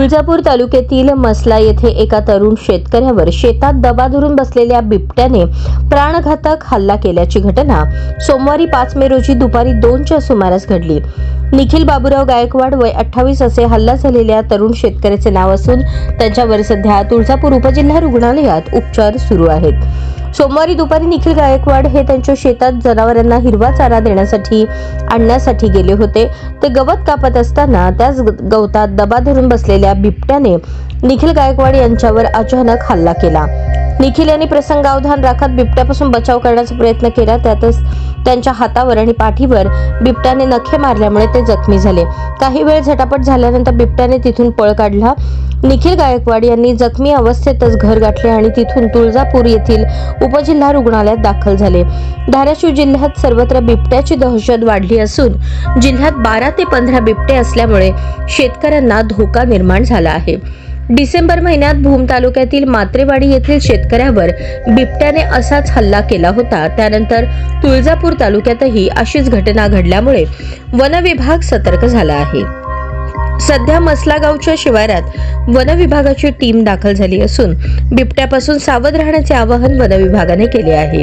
तुळजापूर तालुक्यातील मसला येथे एका तरुण शेतकऱ्यावर शेतात दबा धरून बसलेल्या बिबट्याने प्राणघातक हल्ला केल्याची घटना सोमवारी 5 मे रोजी दुपारी 2च्या सुमारास घडली। निखिल बाबूराव गायकवाड वय 28 असे हल्ला झालेल्या तरुण शेतकऱ्याचे नाव असून त्यांच्यावर सध्या तुळजापूर उपजिल्हा रुग्णालयात उपचार सुरू आहेत। सोमवारी दुपारी निखिल गायकवाड हे त्यांच्या शेतात जनावरांना हिरवा चारा आणण्यासाठी गेले होते। ते गवत कापत असताना त्याच गवतात दबा धरून बसलेल्या बिबट्याने निखिल गायकवाड यांच्यावर अचानक हल्ला केला। निखिल यांनी प्रसंगावधान राखत बिबट्यापासून बचाव करण्याचा प्रयत्न केला। त्यातच त्यांच्या हातावर आणि पाठीवर बिबट्याने नखे मारल्यामुळे ते जखमी झाले। काही वेळ झटापट झाल्यानंतर बिबट्याने तिथून पळ काढला। निखिल गायकवाड यांनी जखमी अवस्थेतच घर गाठले आणि तिथून तुळजापूर येथील उपजिल्हा रुग्णालयात दाखल झाले। धाराशिव जिल्ह्यात सर्वत्र बिबट्याची दहशत वाढली असून जिल्ह्यात 12 ते 15 बिबटे असल्यामुळे शेतकऱ्यांना धोका निर्माण झाला आहे। डिसेंबर महिन्यात भूम तालुक्यातील मात्रेवाडी येथील शेतकऱ्यावर बिबट्याने असाच हल्ला केला होता। त्यानंतर तुळजापूर तालुक्यातही अशीच घटना घडल्यामुळे वन विभाग सतर्क झाला आहे। सध्या मसला गावच्या शिवारात वन विभागाची टीम दाखल झाली असून बिबट्यापासून सावध राहण्याचे आवाहन वन विभागाने केले आहे।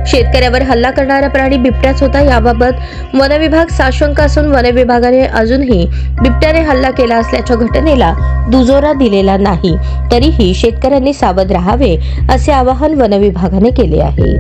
शेतकऱ्यावर हल्ला करणारा प्राणी बिबट्याच होता याबाबत वन विभाग साशंक असून वन विभागाने अजूनही बिबट्याने हल्ला केला असल्याच्या घटनेला दुजोरा दिलेला नाही। तरीही शेतकऱ्यांनी सावध राहावे असे आवाहन वन विभागाने केले आहे।